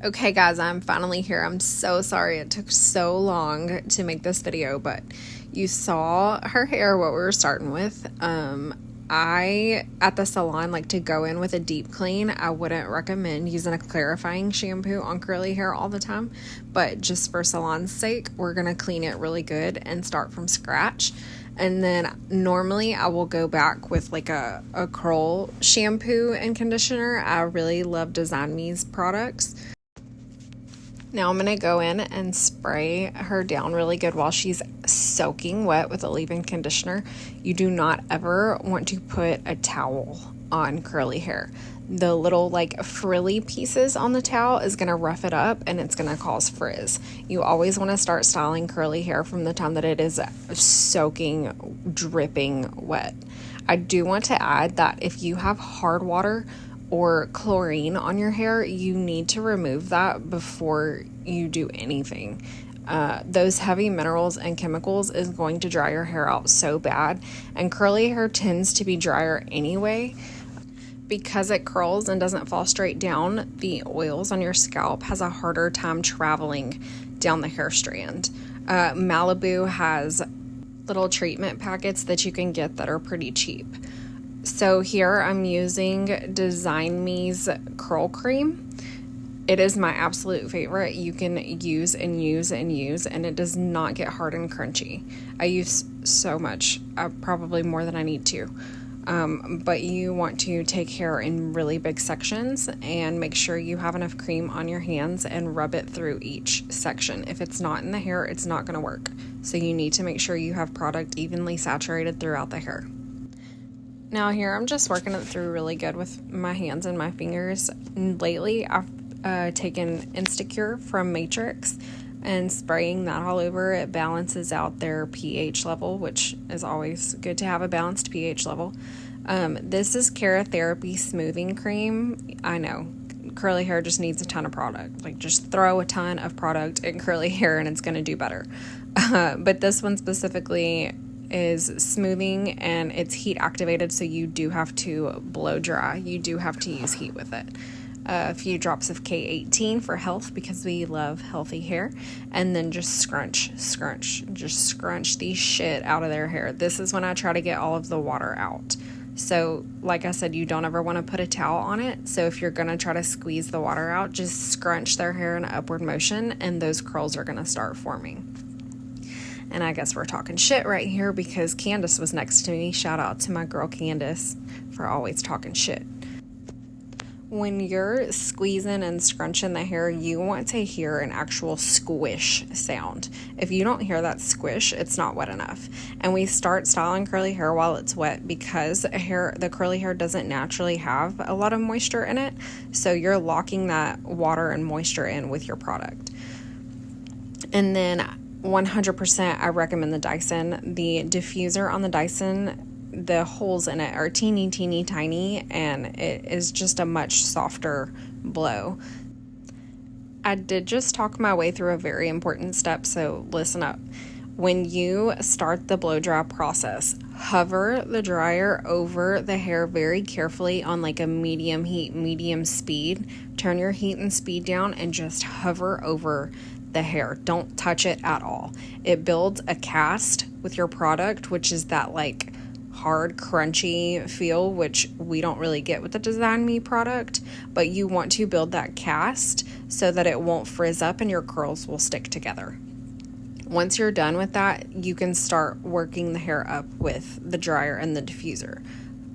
Okay guys, I'm finally here. I'm so sorry it took so long to make this video, but you saw her hair, what we were starting with. I, at the salon, like to go in with a deep clean. I wouldn't recommend using a clarifying shampoo on curly hair all the time, but just for salon's sake, we're gonna clean it really good and start from scratch. And then normally I will go back with like a curl shampoo and conditioner. I really love Design Me's products. Now I'm going to go in and spray her down really good while she's soaking wet with a leave-in conditioner. You do not ever want to put a towel on curly hair. The little like frilly pieces on the towel is going to rough it up and it's going to cause frizz. You always want to start styling curly hair from the time that it is soaking, dripping wet. I do want to add that if you have hard water or chlorine on your hair, you need to remove that before you do anything. Those heavy minerals and chemicals is going to dry your hair out so bad, and curly hair tends to be drier anyway. Because it curls and doesn't fall straight down, the oils on your scalp has a harder time traveling down the hair strand. MALIBU has little treatment packets that you can get that are pretty cheap. So here I'm using Design Me's curl cream. It is my absolute favorite. You can use and use and use, and it does not get hard and crunchy. I use so much, probably more than I need to. But you want to take hair in really big sections and make sure you have enough cream on your hands and rub it through each section. If it's not in the hair, it's not going to work. So you need to make sure you have product evenly saturated throughout the hair. Now here I'm just working it through really good with my hands and my fingers. And lately I've taken Instacure from Matrix and spraying that all over. It balances out their pH level, which is always good to have a balanced pH level. This is KERATHERAPY smoothing cream. I know curly hair just needs a ton of product. Like just throw a ton of product in curly hair and it's going to do better. But this one specifically is smoothing and it's heat activated, so you do have to blow dry. You do have to use heat with it. A few drops of K18 for health because we love healthy hair, and then just scrunch the shit out of their hair. This is when I try to get all of the water out. So like I said, you don't ever want to put a towel on it. So if you're going to try to squeeze the water out, just scrunch their hair in an upward motion and those curls are going to start forming. And I guess we're talking shit right here because Candace was next to me. Shout out to my girl Candace for always talking shit. When you're squeezing and scrunching the hair, you want to hear an actual squish sound. If you don't hear that squish, it's not wet enough. And we start styling curly hair while it's wet because the curly hair doesn't naturally have a lot of moisture in it. So you're locking that water and moisture in with your product. And then 100% I recommend the DYSON. The diffuser on the DYSON, the holes in it are teeny tiny, and it is just a much softer blow. I did just talk my way through a very important step, so listen up. When you start the blow dry process, hover the dryer over the hair very carefully on like a medium heat, medium speed. Turn your heat and speed down and just hover over the hair. Don't touch it at all. It builds a cast with your product, which is that like hard crunchy feel, which we don't really get with the Design Me product, but you want to build that cast so that it won't frizz up and your curls will stick together. Once you're done with that, you can start working the hair up with the dryer and the diffuser.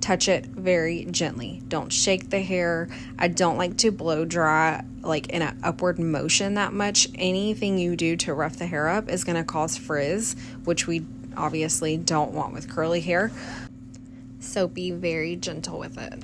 Touch it very gently. Don't shake the hair. I don't like to blow dry like in an upward motion that much. Anything you do to rough the hair up is going to cause frizz, which we obviously don't want with curly hair. So be very gentle with it.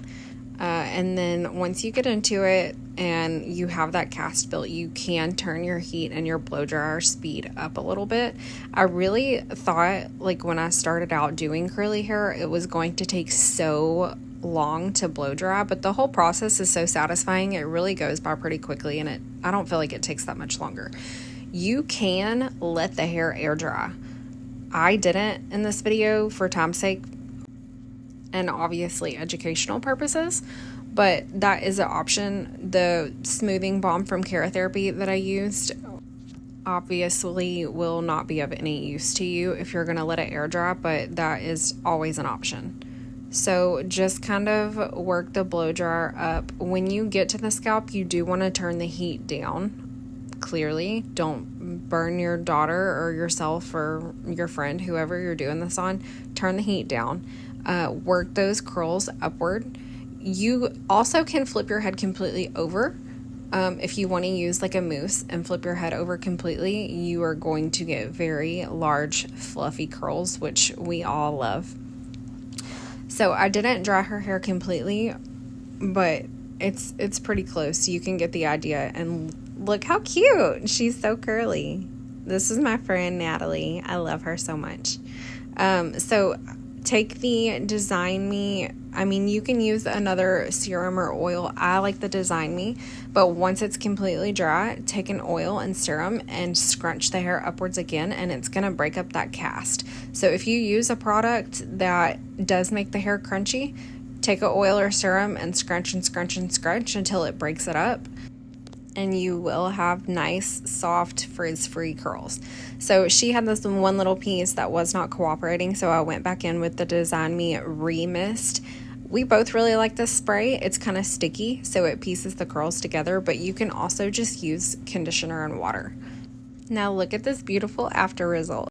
And then once you get into it and you have that cast built, you can turn your heat and your blow dryer speed up a little bit. I really thought, like when I started out doing curly hair, it was going to take so long to blow dry, but the whole process is so satisfying. It really goes by pretty quickly, and I don't feel like it takes that much longer. You can let the hair air dry. I didn't in this video for time's sake and obviously educational purposes, but that is an option. The smoothing balm from KERATHERAPY that I used obviously will not be of any use to you if you're going to let it air dry, but that is always an option. So just kind of work the blow dryer up. When you get to the scalp, you do want to turn the heat down. Clearly, don't burn your daughter or yourself or your friend, whoever you're doing this on. Turn the heat down. Work those curls upward. You also can flip your head completely over. If you want to use like a mousse and flip your head over completely, you are going to get very large, fluffy curls, which we all love. So I didn't dry her hair completely, but it's pretty close. You can get the idea. And look how cute. She's so curly. This is my friend Natalie. I love her so much. So take the Design Me. I mean, you can use another serum or oil. I like the Design Me, but once it's completely dry, take an oil and serum and scrunch the hair upwards again, and it's going to break up that cast. So if you use a product that does make the hair crunchy, take an oil or serum and scrunch and scrunch and scrunch until it breaks it up, and you will have nice, soft, frizz-free curls. So she had this one little piece that was not cooperating, so I went back in with the Design Me Remist. We both really like this spray. It's kind of sticky, so it pieces the curls together, but you can also just use conditioner and water. Now look at this beautiful after result.